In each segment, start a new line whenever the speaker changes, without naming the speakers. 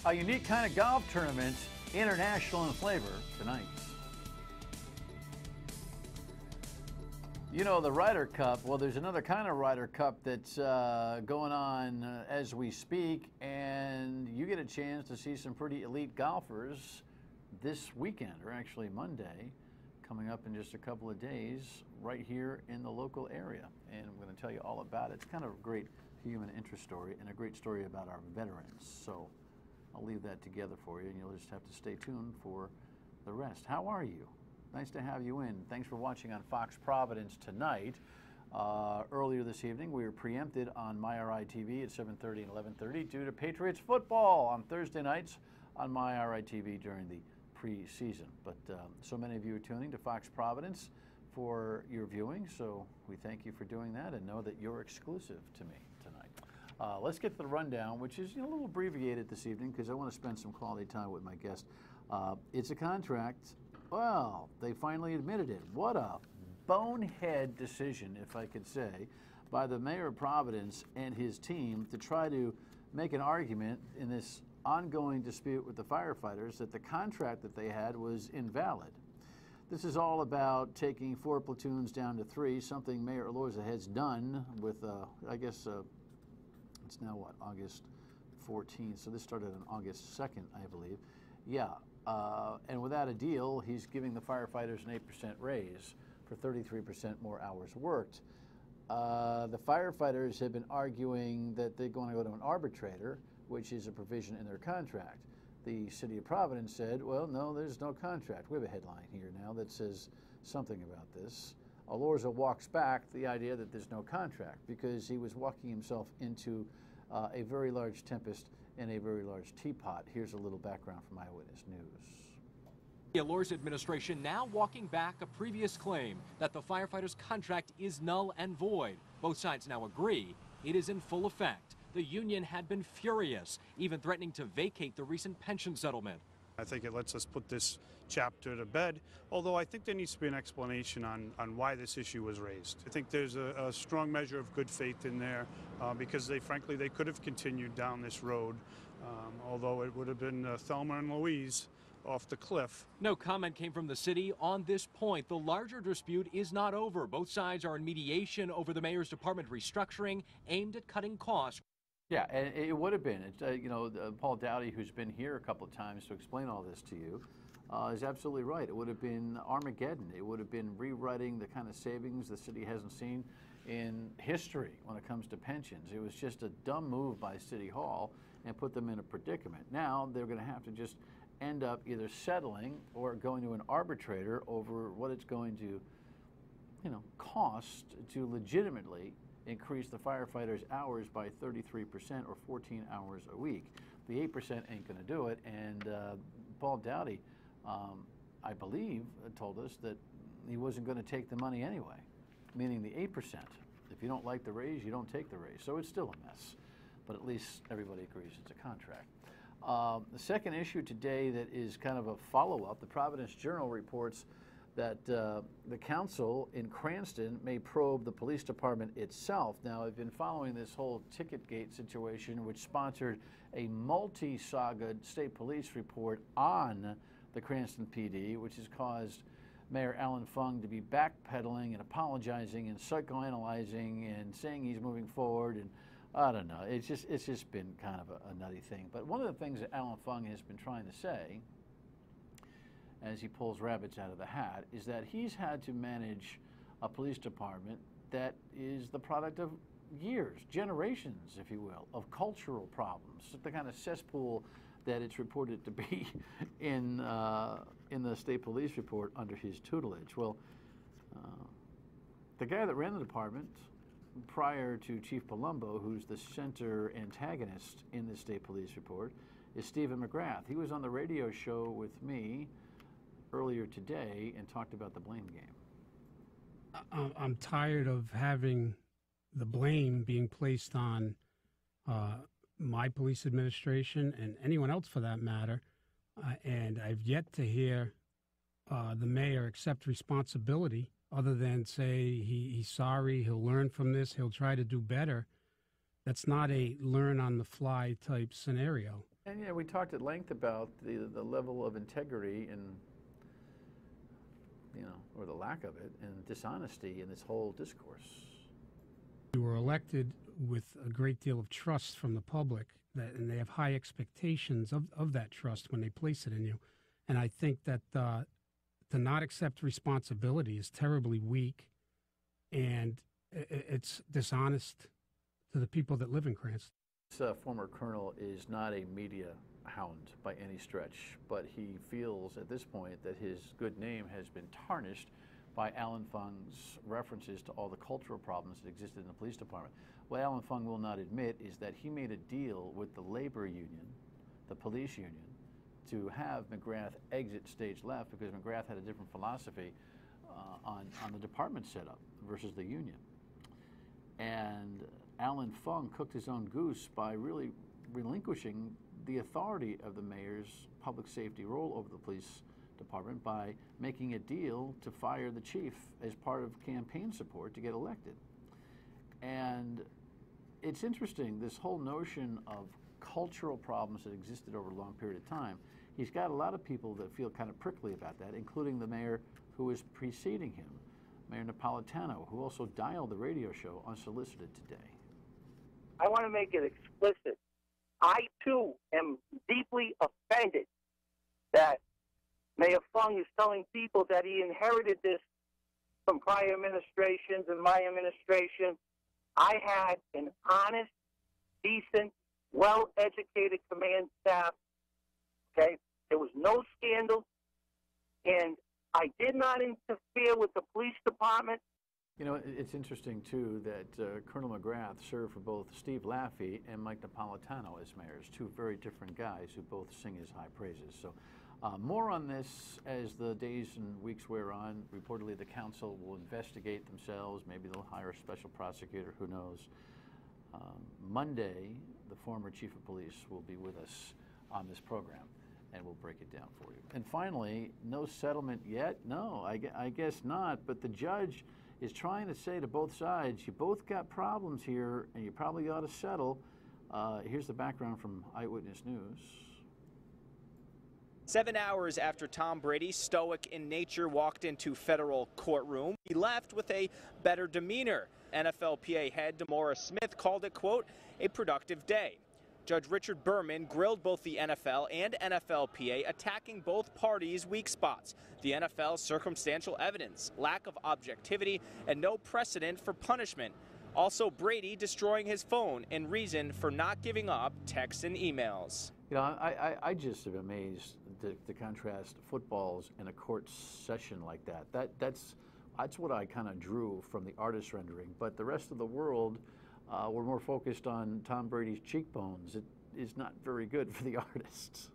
A unique kind of golf tournament, international in flavor, tonight. You know, the Ryder Cup, well, there's another kind of Ryder Cup that's going on as we speak, and you get a chance to see some pretty elite golfers this weekend, or actually Monday, coming up in just a couple of days, right here in the local area. And I'm going to tell you all about it. It's kind of a great human interest story and a great story about our veterans. So I'll leave that together for you, and you'll just have to stay tuned for the rest. How are you? Nice to have you in. Thanks for watching on Fox Providence tonight. Earlier this evening, we were preempted on MyRI TV at 7:30 and 11:30 due to Patriots football on Thursday nights on MyRI TV during the preseason. But so many of you are tuning to Fox Providence for your viewing, so we thank you for doing that and know that you're exclusive to me tonight. Let's get to the rundown, which is a little abbreviated this evening because I want to spend some quality time with my guest. It's a contract. Well, they finally admitted it. What a bonehead decision, if I could say, by the mayor of Providence and his team to try to make an argument in this ongoing dispute with the firefighters that the contract that they had was invalid. This is all about taking 4 platoons down to 3, something Mayor Elorza has done with, I guess, it's now what, August 14th, so this started on August 2nd, I believe. Yeah, and without a deal, he's giving the firefighters an 8% raise for 33% more hours worked. The firefighters have been arguing that they're going to go to an arbitrator, which is a provision in their contract. The city of Providence said, well, no, there's no contract. We have a headline here now that says something about this. Elorza walks back the idea that there's no contract because he was walking himself into a very large tempest in a very large teapot. Here's a little background from Eyewitness News.
The Elorza administration now walking back a previous claim that the firefighters' contract is null and void. Both sides now agree it is in full effect. The union had been furious, even threatening to vacate the recent pension settlement.
I think it lets us put this chapter to bed, although I think there needs to be an explanation on why this issue was raised. I think there's a strong measure of good faith in there because frankly, they could have continued down this road, although it would have been Thelma and Louise off the cliff.
No comment came from the city on this point. The larger dispute is not over. Both sides are in mediation over the mayor's department restructuring aimed at cutting costs.
Yeah, and it would have been. Paul Dowdy, who's been here a couple of times to explain all this to you, is absolutely right. It would have been Armageddon. It would have been rewriting the kind of savings the city hasn't seen in history when it comes to pensions. It was just a dumb move by City Hall and put them in a predicament. Now they're going to have to just end up either settling or going to an arbitrator over what it's going to, cost to legitimately increase the firefighters' hours by 33% or 14 hours a week. The 8% ain't going to do it, and Paul Dowdy, I believe, told us that he wasn't going to take the money anyway, meaning the 8%. If you don't like the raise, you don't take the raise. So it's still a mess, but at least everybody agrees it's a contract. The second issue today that is kind of a follow-up, the Providence Journal reports that the council in Cranston may probe the police department itself. Now, I've been following this whole Ticketgate situation, which sponsored a multi-saga state police report on the Cranston PD, which has caused Mayor Alan Fung to be backpedaling and apologizing and psychoanalyzing and saying he's moving forward. And I don't know. It's just been kind of a nutty thing. But one of the things that Alan Fung has been trying to say, as he pulls rabbits out of the hat, is that he's had to manage a police department that is the product of years, generations, if you will, of cultural problems, the kind of cesspool that it's reported to be in the state police report under his tutelage. Well, the guy that ran the department prior to Chief Palumbo, who's the center antagonist in the state police report, is Stephen McGrath. He was on the radio show with me earlier today and talked about the blame game.
I'm tired of having the blame being placed on my police administration and anyone else for that matter, and I've yet to hear the mayor accept responsibility other than say he's sorry, he'll learn from this, he'll try to do better. That's not a learn on the fly type scenario.
And yeah, we talked at length about the level of integrity and, or the lack of it, and dishonesty in this whole discourse.
You were elected with a great deal of trust from the public, and they have high expectations of that trust when they place it in you. And I think that to not accept responsibility is terribly weak, and it's dishonest to the people that live in Cranston.
This former colonel is not a media hound by any stretch, but he feels at this point that his good name has been tarnished by Alan Fung's references to all the cultural problems that existed in the police department. What Alan Fung will not admit is that he made a deal with the labor union, the police union, to have McGrath exit stage left because McGrath had a different philosophy on the department setup versus the union. And Alan Fung cooked his own goose by really relinquishing the authority of the mayor's public safety role over the police department by making a deal to fire the chief as part of campaign support to get elected. And it's interesting, this whole notion of cultural problems that existed over a long period of time. He's got a lot of people that feel kind of prickly about that, including the mayor who is preceding him, Mayor Napolitano, who also dialed the radio show unsolicited today.
I want to make it explicit. I, too, am deeply offended that Mayor Fung is telling people that he inherited this from prior administrations and my administration. I had an honest, decent, well-educated command staff. Okay? There was no scandal, and I did not interfere with the police department.
You know, it's interesting, too, that Colonel McGrath served for both Steve Laffey and Mike Napolitano as mayors, two very different guys who both sing his high praises. So more on this as the days and weeks wear on. Reportedly, the council will investigate themselves. Maybe they'll hire a special prosecutor. Who knows? Monday, the former chief of police will be with us on this program, and we'll break it down for you. And finally, no settlement yet? No, I guess not. But the judge is trying to say to both sides, you both got problems here, and you probably ought to settle. Here's the background from Eyewitness News.
7 hours after Tom Brady, stoic in nature, walked into federal courtroom, he left with a better demeanor. NFLPA head Demora Smith called it, quote, a productive day. Judge Richard Berman grilled both the NFL and NFLPA, attacking both parties' weak spots. The NFL's circumstantial evidence, lack of objectivity, and no precedent for punishment. Also, Brady destroying his phone and reason for not giving up texts and emails.
You know, I just am amazed to contrast footballs in a court session like that. That's what I kind of drew from the artist rendering. But the rest of the world, we're more focused on Tom Brady's cheekbones. It is not very good for the artists.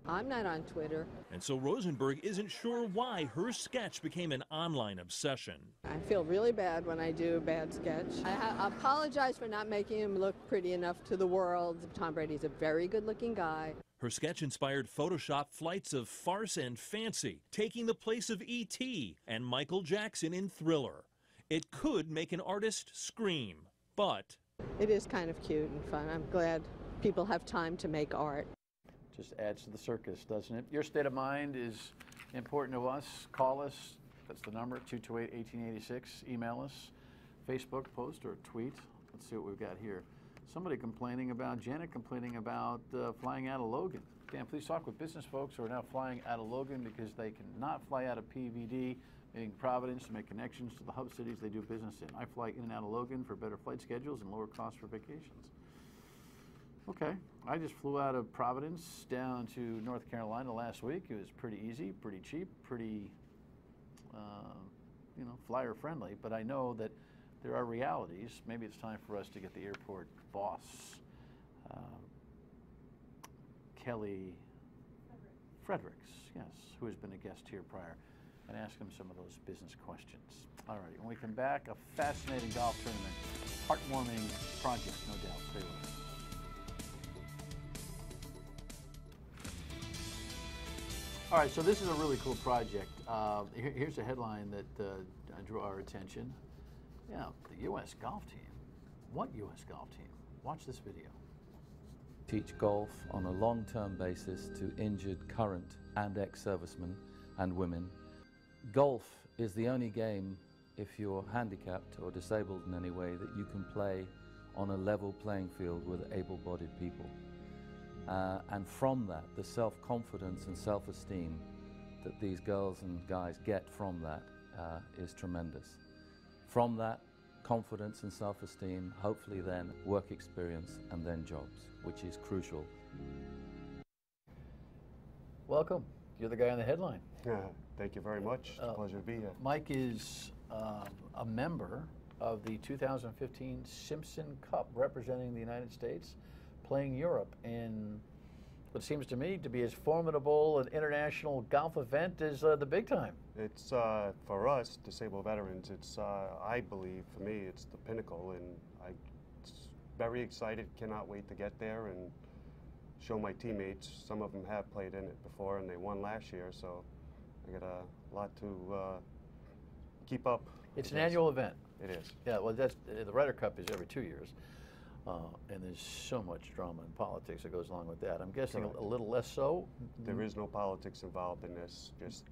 I'm not on Twitter.
And so Rosenberg isn't sure why her sketch became an online obsession.
I feel really bad when I do a bad sketch. I apologize for not making him look pretty enough to the world. Tom Brady's a very good-looking guy.
Her sketch inspired Photoshop flights of farce and fancy, taking the place of E.T. and Michael Jackson in Thriller. It could make an artist scream, but
it is kind of cute and fun. I'm glad people have time to make art.
Just adds to the circus, doesn't it? Your state of mind is important to us. Call us. That's the number, 228-1886. Email us, Facebook post or tweet. Let's see what we've got here. Somebody Janet complaining about flying out of Logan. Dan, please talk with business folks who are now flying out of Logan because they cannot fly out of PVD, meaning Providence, to make connections to the hub cities they do business in. I fly in and out of Logan for better flight schedules and lower costs for vacations. Okay, I just flew out of Providence down to North Carolina last week. It was pretty easy, pretty cheap, pretty, flyer friendly. But I know that there are realities. Maybe it's time for us to get the airport boss, Kelly Fredericks, yes, who has been a guest here prior, and ask him some of those business questions. All right, when we come back, a fascinating golf tournament, heartwarming project, no doubt. Stay with us. All right, so this is a really cool project. Here's a headline that drew our attention. Yeah, the U.S. golf team. What U.S. golf team? Watch this video.
teach golf on a long-term basis to injured current and ex-servicemen and women. Golf is the only game, if you're handicapped or disabled in any way, that you can play on a level playing field with able-bodied people. And from that, the self-confidence and self-esteem that these girls and guys get from that is tremendous. From that confidence and self-esteem, hopefully then work experience and then jobs, which is crucial.
Welcome. You're the guy on the headline.
Thank you very much. It's a pleasure to be here.
Mike is a member of the 2015 Simpson Cup, representing the United States, playing Europe in what seems to me to be as formidable an international golf event as the big time.
It's, for us, disabled veterans, it's, I believe, for me, it's the pinnacle, and I'm very excited, cannot wait to get there and show my teammates. Some of them have played in it before, and they won last year, so I got a lot to keep up.
It's an annual event.
It is.
Yeah, well, that's, the Ryder Cup is every 2 years. And there's so much drama and politics that goes along with that. I'm guessing a little less so?
There is no politics involved in this, just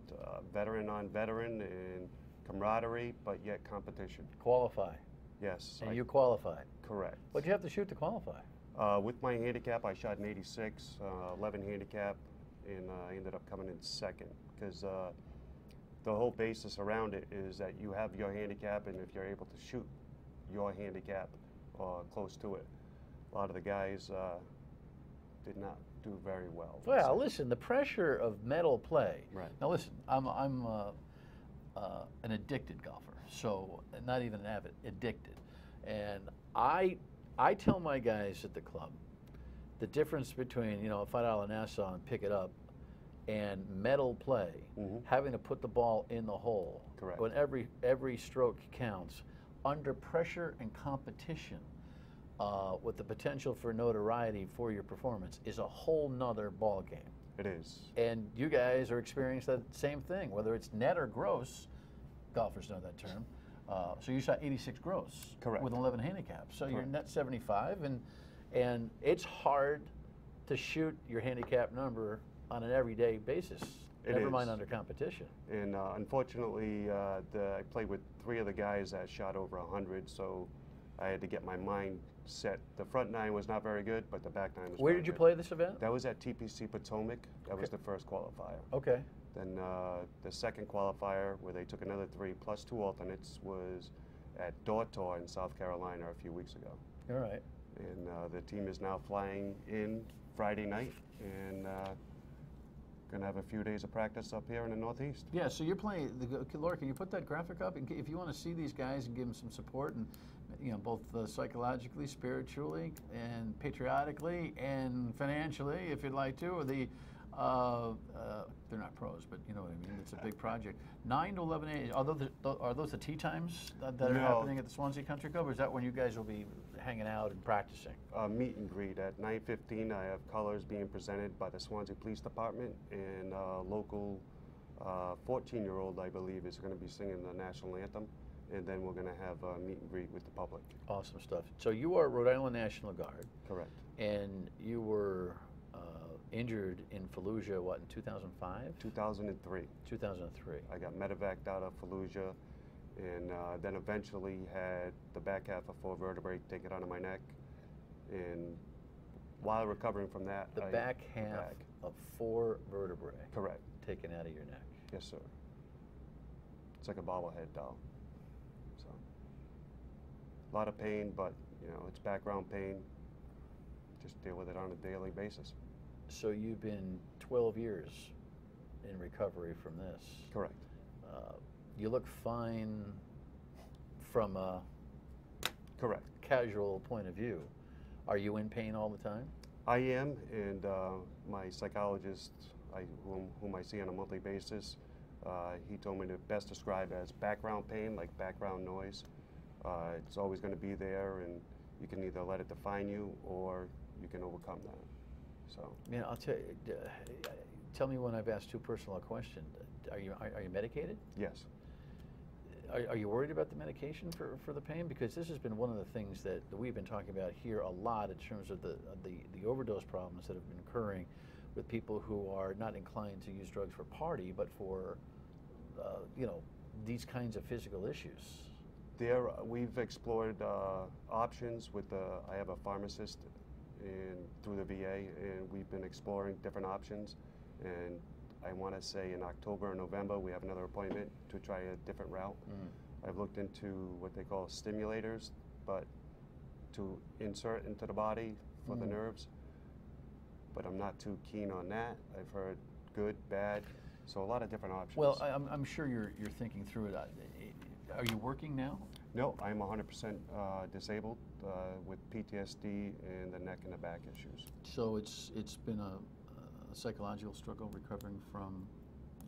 veteran on veteran and camaraderie, but yet competition.
Qualify.
Yes.
And you qualified.
Correct.
What'd you have to shoot to qualify?
With my handicap, I shot an 86, 11 handicap, and I ended up coming in second because the whole basis around it is that you have your handicap, and if you're able to shoot your handicap close to it, a lot of the guys did not do very well.
Well, listen, the pressure of medal play.
Right.
Now, listen, I'm an addicted golfer, so not even an avid, addicted, and I tell my guys at the club the difference between, you know, a $5 Nassau and pick it up and medal play, having to put the ball in the hole.
Correct.
When every stroke counts, under pressure and competition, with the potential for notoriety for your performance, is a whole nother ball game.
It is.
And you guys are experiencing that same thing, whether it's net or gross. Golfers know that term. So you shot 86 gross.
Correct.
With an 11 handicap. So
Correct.
you're net 75, and it's hard to shoot your handicap number on an everyday basis. Never mind under competition.
And unfortunately, I played with 3 of the guys that shot over 100, so I had to get my mind set. The front 9 was not very good, but the back 9 was
Where
very
did you
good.
play this event?
That was at TPC Potomac. That was the first qualifier.
Okay.
Then the second qualifier, where they took another 3 plus 2 alternates, was at Dortor in South Carolina a few weeks ago.
All right.
And the team is now flying in Friday night, and going to have a few days of practice up here in the Northeast.
Yeah, so you're playing, Laura, can you put that graphic up? If you want to see these guys and give them some support, and you know, both psychologically, spiritually, and patriotically, and financially, if you'd like to, or they're not pros, but you know what I mean. It's a big project. 9 to 11 a.m. Are those the tee times that are happening at the Swansea Country Club, or is that when you guys will be hanging out and practicing?
Meet and greet at 9:15. I have colors being presented by the Swansea Police Department, and local 14-year-old, I believe, is going to be singing the national anthem, and then we're going to have a meet and greet with the public.
Awesome stuff. So you are Rhode Island National Guard.
Correct.
And you were injured in Fallujah, what, in 2005?
2003.
2003.
I got medevaced out of Fallujah, and then eventually had the back half of 4 vertebrae taken out of my neck. And while recovering from that,
the back half of 4 vertebrae.
Correct.
Taken out of your neck.
Yes, sir. It's like a bobblehead doll. So a lot of pain, but you know, it's background pain. Just deal with it on a daily basis.
So you've been 12 years in recovery from this.
Correct.
You look fine from a
correct
casual point of view. Are you in pain all the time?
I am, and my psychologist, whom I see on a monthly basis, he told me to best describe as background pain, like background noise. It's always going to be there, and you can either let it define you or you can overcome that. So,
yeah, I'll tell you. Tell me when I've asked too personal a question. Are you medicated?
Yes.
Are you worried about the medication for the pain? Because this has been one of the things that we've been talking about here a lot in terms of the overdose problems that have been occurring with people who are not inclined to use drugs for party, but for you know, these kinds of physical issues.
We've explored options with I have a pharmacist through the VA, and we've been exploring different options. And I want to say in October or November we have another appointment to try a different route. I've looked into what they call stimulators, but to insert into the body for the nerves. But I'm not too keen on that. I've heard good, bad, so a lot of different options.
Well, I'm sure you're thinking through it. Are you working now?
No, I'm 100% disabled with PTSD and the neck and the back issues.
So it's been a psychological struggle recovering from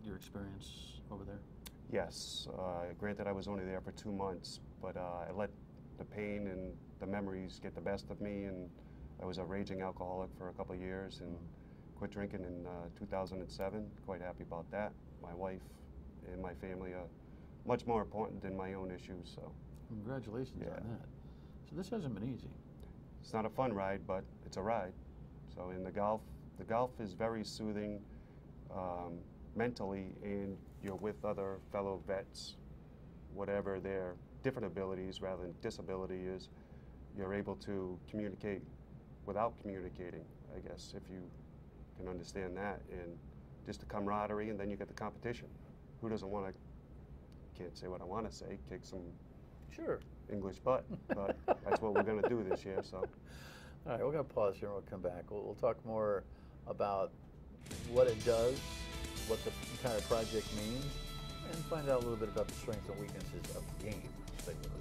your experience over there?
Yes. Granted, I was only there for 2 months, but I let the pain and the memories get the best of me, and I was a raging alcoholic for a couple of years and quit drinking in 2007. Quite happy about that. My wife and my family are much more important than my own issues. So,
congratulations on that. So this hasn't been easy.
It's not a fun ride, but it's a ride. So in the golf is very soothing mentally, and you're with other fellow vets, whatever their different abilities rather than disability is. You're able to communicate without communicating, I guess, if you can understand that, and just the camaraderie, and then you get the competition. Who doesn't want to, can't say what I want to say, kick some English butt, but that's what we're going to do this year. So,
all right, we're going to pause here and we'll come back. We'll talk more about what it does, what the entire project means, and find out a little bit about the strengths and weaknesses of the game. Stay with us.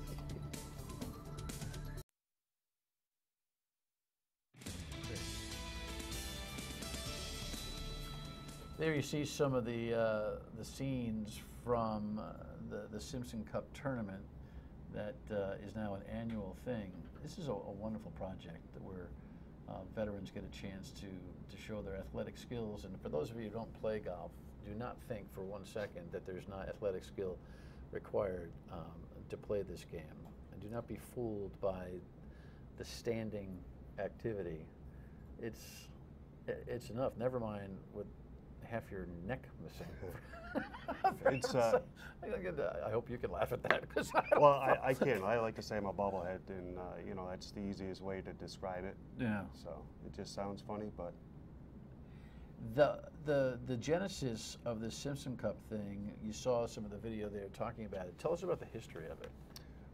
There you see some of the scenes from the Simpson Cup tournament that is now an annual thing. This is a wonderful project where veterans get a chance to show their athletic skills. And for those of you who don't play golf, do not think for 1 second that there's not athletic skill required to play this game. And do not be fooled by the standing activity. It's enough. Never mind with half your neck missing.
It's.
I hope you can laugh at that.
Well, I can. I like to say I'm a bobblehead, and you know, that's the easiest way to describe it.
Yeah.
So it just sounds funny, but
the genesis of this Simpson Cup thing, you saw some of the video there talking about it. Tell us about the history of it.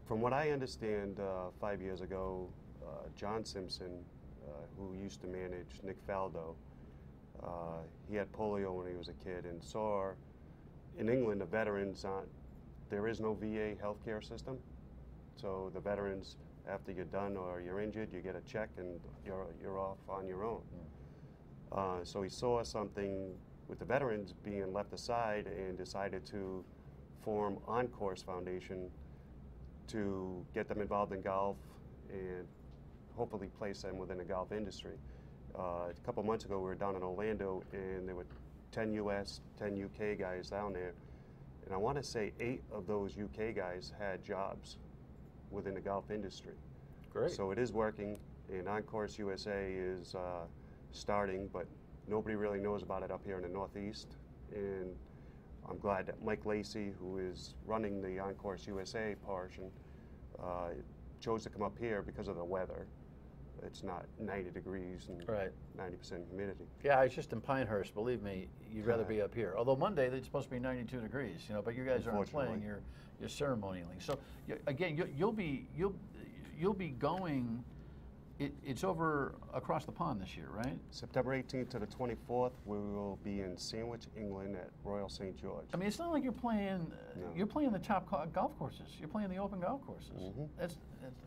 From what I understand, 5 years ago, John Simpson, who used to manage Nick Faldo, he had polio when he was a kid, and saw in England the veterans there is no VA healthcare system. So the veterans, after you're done or you're injured, you get a check and you're off on your own. So he saw something with the veterans being left aside and decided to form On-Course Foundation to get them involved in golf and hopefully place them within the golf industry. A couple months ago, we were down in Orlando, and there were 10 US, 10 UK guys down there. And I want to say 8 of those UK guys had jobs within the golf industry.
Great.
So it is working, and On-Course USA is starting, but nobody really knows about it up here in the Northeast. And I'm glad that Mike Lacey, who is running the On-Course USA portion, chose to come up here because of the weather. It's not 90 degrees and 90% humidity.
Yeah, it's just in Pinehurst. Believe me, you'd rather be up here. Although Monday it's supposed to be 92 degrees, you know. But you guys aren't playing; you're ceremonialing. So again, you'll be going. It's over across the pond this year, right?
September 18th to the 24th, we will be in Sandwich, England, at Royal St. George.
I mean, it's not like you're playing. No. You're playing the top golf courses. You're playing the open golf courses. Mm-hmm.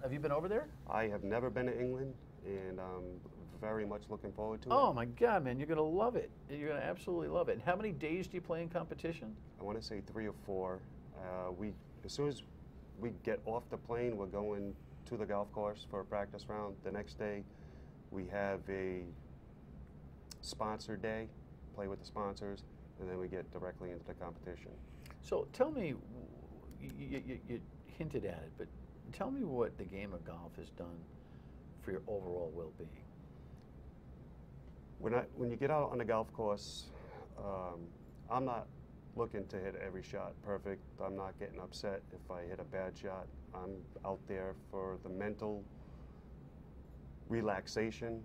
Have you been over there?
I have never been to England, and I'm very much looking forward to it.
Oh my God, man, you're going to love it. You're going to absolutely love it. And how many days do you play in competition?
I want to say 3 or 4. As soon as we get off the plane, we're going to the golf course for a practice round. The next day, we have a sponsor day, play with the sponsors, and then we get directly into the competition.
So tell me, you hinted at it, but tell me what the game of golf has done for your overall well-being.
When you get out on the golf course, I'm not looking to hit every shot perfect. I'm not getting upset if I hit a bad shot. I'm out there for the mental relaxation.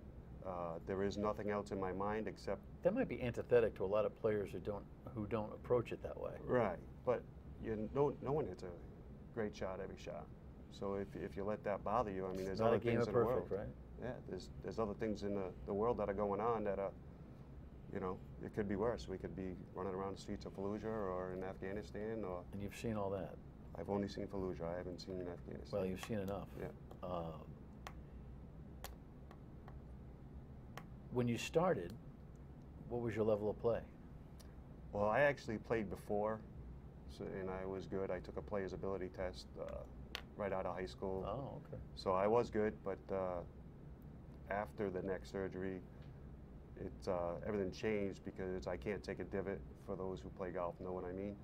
There is nothing else in my mind except.
That might be antithetic to a lot of players who don't approach it that way.
Right, but no one hits a great shot every shot. So if you let that bother you, I mean, there's other things in the world.
Right?
Yeah, there's other things in the world that are going on that are, you know, it could be worse. We could be running around the streets of Fallujah or in Afghanistan.
And you've seen all that.
I've only seen Fallujah. I haven't seen Afghanistan.
Well, you've seen enough.
Yeah.
When you started, what was your level of play?
Well, I actually played before, and I was good. I took a player's ability test right out of high school.
Oh, okay.
So I was good, but after the neck surgery, everything changed because I can't take a divot. For those who play golf know what I mean.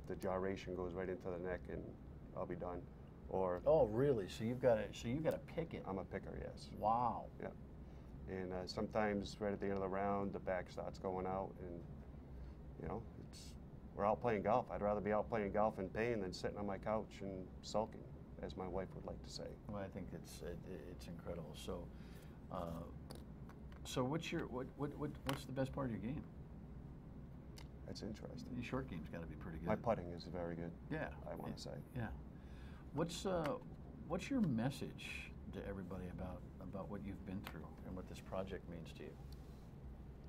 The gyration goes right into the neck, and I'll be done. Or
oh, really? So you've got to pick it.
I'm a picker, yes.
Wow.
Yeah. And sometimes right at the end of the round, the back starts going out, and you know, we're out playing golf. I'd rather be out playing golf in pain than sitting on my couch and sulking, as my wife would like to say.
Well, I think it's incredible. So, so what's the best part of your game?
That's interesting.
Your short game's got to be pretty good.
My putting is very good.
Yeah,
I want to say.
Yeah. What's your message to everybody about what you've been through and what this project means to you?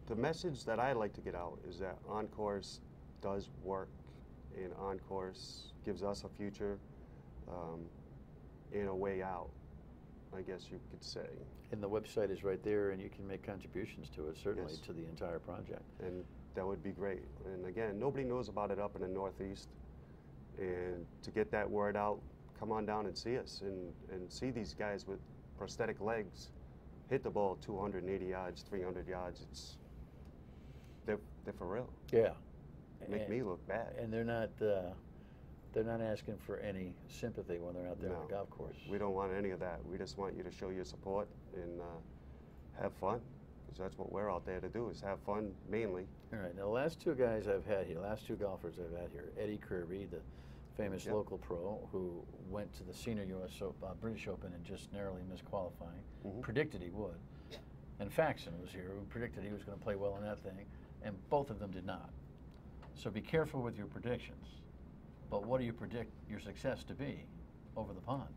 The message that I like to get out is that on-course does work, and on-course gives us a future and a way out, I guess you could say.
And the website is right there, and you can make contributions to it, certainly,
yes,
to the entire project.
And that would be great. And again, nobody knows about it up in the Northeast. And to get that word out, come on down and see us and see these guys with prosthetic legs hit the ball 280 yards, 300 yards. They're for real.
Yeah.
Make me look bad.
And they're not asking for any sympathy when they're out there on the golf course.
We don't want any of that. We just want you to show your support and have fun, because that's what we're out there to do, is have fun mainly.
All right. Now, the last two guys I've had here, last two golfers I've had here, Eddie Kirby, the famous local pro who went to the senior British Open and just narrowly missed qualifying, predicted he would. And Faxon was here, who predicted he was going to play well in that thing, and both of them did not. So be careful with your predictions. But what do you predict your success to be over the pond?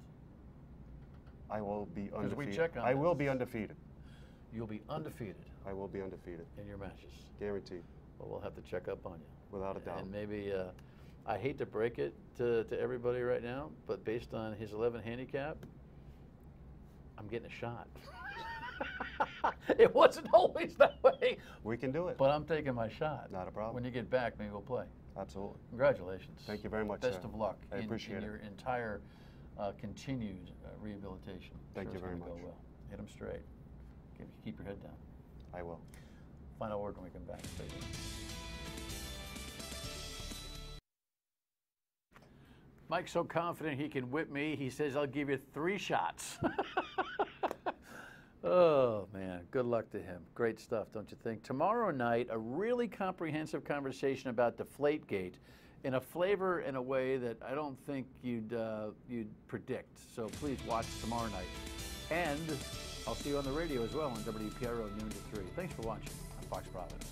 I will be undefeated.
We check on
I will be undefeated.
You'll be undefeated.
I will be undefeated.
In your matches.
Guaranteed.
Well, we'll have to check up on you.
Without a doubt.
And maybe, I hate to break it to everybody right now, but based on his 11 handicap, I'm getting a shot. It wasn't always that way.
We can do it.
But I'm taking my shot.
Not a problem.
When you get back, maybe we'll play.
Absolutely.
Congratulations.
Thank you very much,
Best
sir.
of luck
I appreciate
in your entire continued rehabilitation.
Thank you very
much. Go well. Hit them straight. Keep your head down.
I will.
Final word when we come back. Stay tuned. Mike's so confident he can whip me, he says, I'll give you 3 shots. Oh, man, good luck to him. Great stuff, don't you think? Tomorrow night, a really comprehensive conversation about Deflategate in a flavor and a way that I don't think you'd predict. So please watch tomorrow night. And I'll see you on the radio as well on WPRO noon to 3. Thanks for watching on Fox Providence.